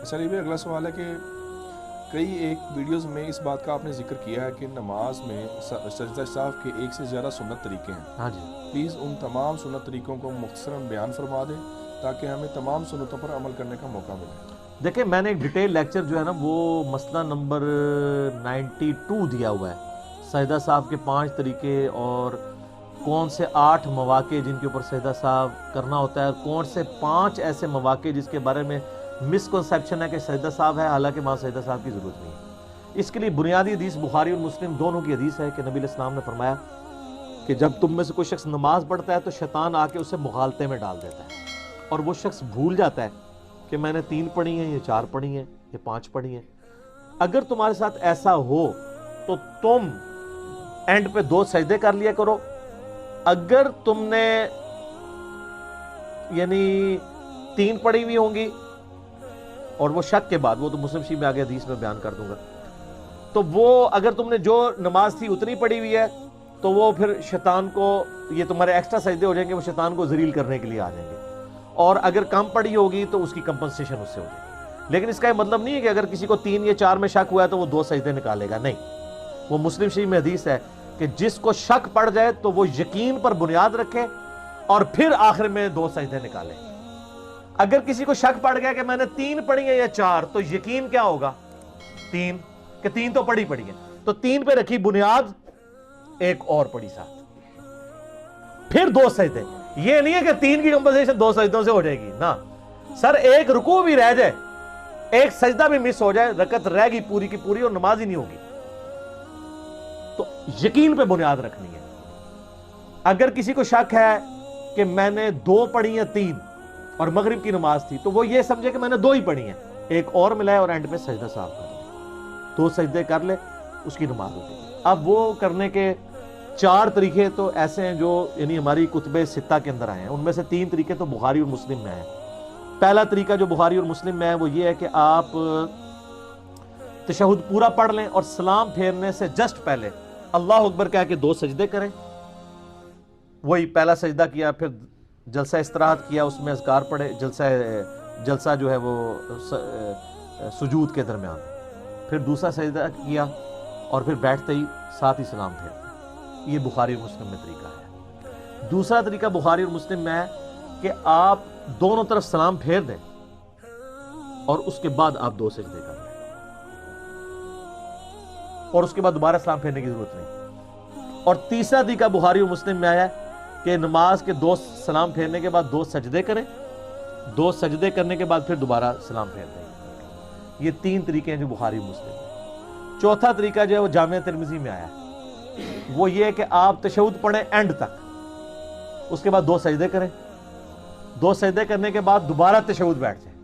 سر یہ بھی اگلا سوال ہے کہ کئی ایک ویڈیوز میں اس بات کا آپ نے ذکر کیا ہے کہ نماز میں سجدہ صاحب کے ایک سے زیادہ سنت طریقے ہیں. ہاں جی. پلیز ان تمام سنت طریقوں کو مختصراً بیان فرما دیں تاکہ ہمیں تمام سنتوں پر عمل کرنے کا موقع ملے. دیکھیں میں نے ایک ڈیٹیل لیکچر جو ہے نا وہ مسئلہ نمبر 92 دیا ہوا ہے. سجدہ صاحب کے 5 طریقے اور کون سے 8 مواقع جن کے اوپر سجدہ صاحب کرنا ہوتا ہے اور کون سے 5 ایسے مواقع جس کے بارے میں مسکنسیپشن ہے کہ سجدہ صاحب ہے حالانکہ وہاں سجدہ صاحب کی ضرورت نہیں ہے. اس کے لیے بنیادی حدیث بخاری اور مسلم دونوں کی حدیث ہے کہ نبی علیہ السلام نے فرمایا کہ جب تم میں سے کوئی شخص نماز پڑھتا ہے تو شیطان آ کے اسے مغالطے میں ڈال دیتا ہے اور وہ شخص بھول جاتا ہے کہ میں نے 3 پڑھی ہیں یا 4 پڑھی ہیں یا 5 پڑھی ہیں. اگر تمہارے ساتھ ایسا ہو تو تم اینڈ پہ 2 سجدے کر لیا کرو. اگر تم نے یعنی 3 پڑھی ہوئی ہوں گی اور وہ شک کے بعد وہ تو مسلم شریف میں آگے حدیث میں بیان کر دوں گا تو وہ اگر تم نے جو نماز تھی اتنی پڑھی ہوئی ہے تو وہ پھر شیطان کو یہ تمہارے ایکسٹرا سجدے ہو جائیں گے, وہ شیطان کو ذلیل کرنے کے لیے آ جائیں گے. اور اگر کم پڑھی ہوگی تو اس کی کمپنسیشن اس سے ہو جائے گی. لیکن اس کا یہ مطلب نہیں ہے کہ اگر کسی کو 3 یا 4 میں شک ہوا ہے تو وہ 2 سجدے نکالے گا, نہیں. وہ مسلم شریف میں حدیث ہے کہ جس کو شک پڑ جائے تو وہ یقین پر بنیاد رکھے اور پھر آخر میں 2 سجدے نکالے. اگر کسی کو شک پڑ گیا کہ میں نے 3 پڑھی ہیں یا 4 تو یقین کیا ہوگا 3 کہ 3 تو پڑھی ہے تو 3 پہ رکھی بنیاد, ایک اور پڑھی ساتھ, پھر 2 سجدے. یہ نہیں ہے کہ 3 کی کمپنسیشن 2 سجدوں سے ہو جائے گی نا سر. ایک رکوع بھی رہ جائے, ایک سجدہ بھی مس ہو جائے, رکعت رہ گی پوری کی پوری اور نماز ہی نہیں ہوگی. تو یقین پہ بنیاد رکھنی ہے. اگر کسی کو شک ہے کہ میں نے 2 پڑھی ہیں 3 اور مغرب کی نماز تھی تو وہ یہ سمجھے کہ میں نے 2 ہی پڑھی ہیں, ایک اور ملا ہے اور اینڈ پہ سجدہ صاحب کر لے, 2 سجدے کر لے, اس کی نماز ہو جائے گی. اب وہ کرنے کے 4 طریقے تو ایسے ہیں جو یعنی ہماری کتب 6 کے اندر آئے ہیں. ان میں سے 3 طریقے تو بخاری اور مسلم میں ہیں. پہلا طریقہ جو بخاری اور مسلم میں ہے وہ یہ ہے کہ آپ تشہد پورا پڑھ لیں اور سلام پھیرنے سے جسٹ پہلے اللہ اکبر کہہ کے 2 سجدے کریں. وہی پہلا سجدہ کیا, پھر جلسہ استراحت کیا, اس میں اذکار پڑھے, جلسہ جو ہے وہ سجود کے درمیان, پھر دوسرا سجدہ کیا اور پھر بیٹھتے ہی ساتھ ہی سلام پھیرتے. یہ بخاری اور مسلم میں طریقہ ہے. دوسرا طریقہ بخاری اور مسلم میں ہے کہ آپ دونوں طرف سلام پھیر دیں اور اس کے بعد آپ 2 سجدے کر لیں اور اس کے بعد دوبارہ سلام پھیرنے کی ضرورت نہیں. اور تیسرا طریقہ بخاری اور مسلم میں آیا ہے کہ نماز کے 2 سلام پھیرنے کے بعد 2 سجدے کریں, 2 سجدے کرنے کے بعد پھر دوبارہ سلام پھیر دیں. یہ 3 طریقے ہیں جو بخاری اور مسلم میں. چوتھا طریقہ جو ہے وہ جامعہ ترمذی میں آیا ہے, وہ یہ کہ آپ تشہد پڑھیں اینڈ تک, اس کے بعد 2 سجدے کریں, 2 سجدے کرنے کے بعد دوبارہ تشہد بیٹھ جائیں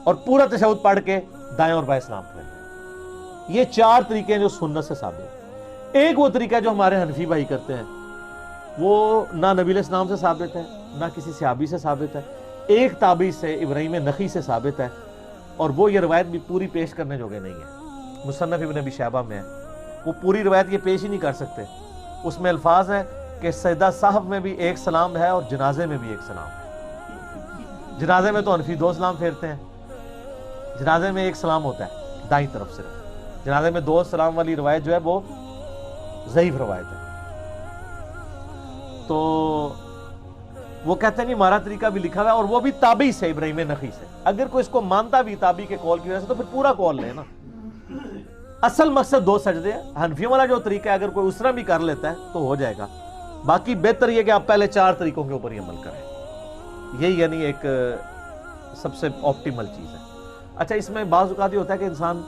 اور پورا تشہد پڑھ کے دائیں اور بائیں سلام پھیر دیں. یہ 4 طریقے ہیں جو سنت سے ثابت ہیں. ایک وہ طریقہ جو ہمارے حنفی بھائی کرتے ہیں وہ نہ نبی علیہ السلام سے ثابت ہے نہ کسی صحابی سے ثابت ہے, ایک تابعی سے ابراہیم نخعی سے ثابت ہے, اور وہ یہ روایت بھی پوری پیش کرنے جوگے نہیں ہے. مصنف ابن ابی شیبہ میں ہے, وہ پوری روایت یہ پیش ہی نہیں کر سکتے. اس میں الفاظ ہیں کہ سجدہ صاحب میں بھی ایک سلام ہے اور جنازے میں بھی ایک سلام ہے. جنازے میں تو حنفی 2 سلام پھیرتے ہیں, جنازے میں ایک سلام ہوتا ہے دائیں طرف صرف. جنازے میں 2 سلام والی روایت جو ہے وہ ضعیف روایت ہے. تو وہ کہتے ہیں نہیں ہمارا طریقہ بھی لکھا ہوا ہے اور وہ بھی تابعی سے ابراہیم نخعی سے. اگر کوئی اس کو مانتا بھی تابعی کے قول کی وجہ سے تو پھر پورا قول لے نا. اصل مقصد 2 سجدے. حنفیوں والا جو طریقہ ہے اگر کوئی اس طرح بھی کر لیتا ہے تو ہو جائے گا. باقی بہتر یہ کہ آپ پہلے 4 طریقوں کے اوپر ہی عمل کریں. یہی یعنی ایک سب سے آپٹیمل چیز ہے. اچھا اس میں بعض اوقات یہ ہوتا ہے کہ انسان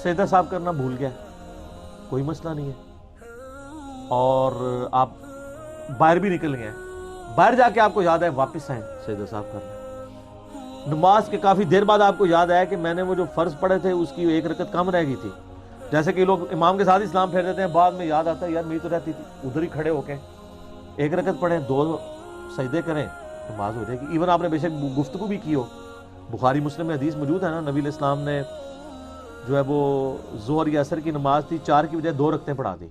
سجدہ صاحب کرنا بھول گیا, کوئی مسئلہ نہیں ہے, اور آپ باہر بھی نکل گئے, باہر جا کے آپ کو یاد ہے واپس آئیں سجدہ صاحب کرنا. نماز کے کافی دیر بعد آپ کو یاد آیا کہ میں نے وہ جو فرض پڑھے تھے اس کی 1 رکعت کم رہ گئی تھی. جیسے کہ لوگ امام کے ساتھ اسلام پھیر دیتے ہیں, بعد میں یاد آتا ہے یار میری تو رہتی تھی, ادھر ہی کھڑے ہو کے 1 رکعت پڑھیں, 2 سجدے کریں, نماز ہو جائے گی. ایون آپ نے بے شک گفتگو بھی کی ہو, بخاری مسلم میں حدیث موجود ہے نا, نبی علیہ السلام نے جو ہے وہ ظہر یا عصر کی نماز تھی 4 کی بجائے 2 رکعتیں پڑھا دی.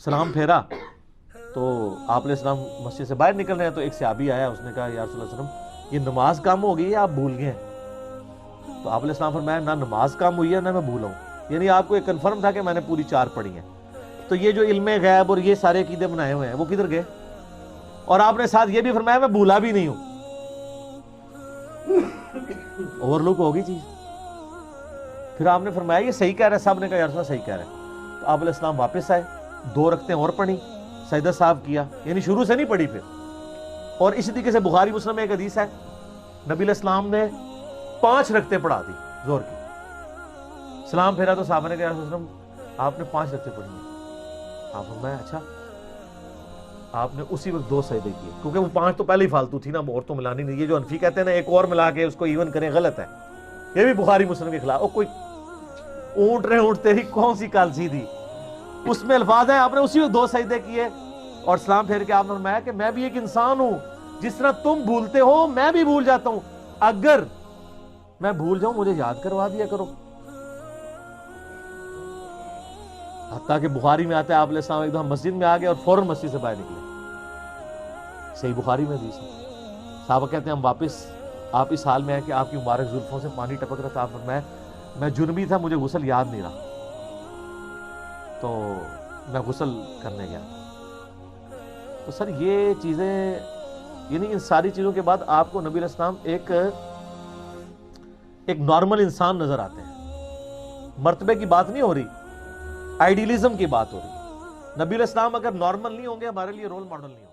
سلام پھیرا تو آپ علیہ السلام مسجد سے باہر نکل رہے ہیں تو ایک صحابی آیا, اس نے کہا یا رسول اللہ صلی اللہ علیہ وسلم یہ نماز کم ہو گئی ہے آپ بھول گئے ہیں؟ تو آپ علیہ السلام فرمایا نہ نماز کم ہوئی ہے نہ میں بھولا ہوں، یعنی آپ کو یہ کنفرم تھا کہ میں نے پوری 4 پڑھی ہیں۔ تو یہ جو علم غیب اور یہ سارے عقیدے بنائے ہوئے ہیں وہ کدھر گئے؟ اور آپ نے ساتھ یہ بھی فرمایا میں بھولا بھی نہیں ہوں۔ اوور لک ہوگی چیز۔ پھر آپ نے فرمایا یہ صحیح کہہ رہا ہے، سب نے کہا یا رسول اللہ صحیح کہہ رہا ہے۔ تو آپ علیہ السلام واپس آئے، 2 رکعتیں اور پڑھی، سجدہ صاحب کیا، یعنی شروع سے نہیں پڑھی پھر۔ اور اسی طریقے سے بخاری مسلم میں ایک حدیث ہے، نبی علیہ السلام نے 5 رکعتیں پڑھا دی زور کی۔ سلام پھیرا تو صحابہ نے کہا یا رسول اللہ آپ نے 5 رکعتیں پڑھی ہیں۔ آپ فرمایا اچھا۔ آپ نے اسی وقت 2 سجدے کیے، کیونکہ وہ 5 تو پہلے ہی فالتو تھی نا، اور تو ملانی نہیں۔ یہ جو حنفی کہتے ہیں نا ایک اور ملا کے اس کو ایون کریں، غلط ہے، یہ بھی بخاری مسلم کے خلاف۔ کوئی اونٹ رہے اونٹ تیری کون سی کالسی تھی، اس میں الفاظ ہیں۔ آپ نے اسی وقت 2 سجدے کیے اور سلام پھیر کے آپ نے فرمایا کہ میں بھی ایک انسان ہوں، جس طرح تم بھولتے ہو میں بھی بھول جاتا ہوں، اگر میں بھول جاؤں مجھے یاد کروا دیا کرو۔ حتیٰ کہ بخاری میں آتا ہے آپ علیہ السلام ایک دم مسجد میں آ گئے اور فوراً مسجد سے باہر نکلے، صحیح بخاری میں حدیث ہے۔ صحابہ کہتے ہیں ہم واپس آپ اس حال میں ہیں کہ آپ کی مبارک زلفوں سے پانی ٹپک رہا تھا۔ آپ فرمایا میں جنبی تھا، مجھے غسل یاد نہیں رہا، تو میں غسل کرنے گیا تھا۔ تو سر یہ چیزیں، یعنی ان ساری چیزوں کے بعد آپ کو نبی علیہ السلام ایک نارمل انسان نظر آتے ہیں۔ مرتبے کی بات نہیں ہو رہی، آئیڈیلزم کی بات ہو رہی۔ نبی علیہ السلام اگر نارمل نہیں ہوں گے ہمارے لیے رول ماڈل نہیں ہوں گے۔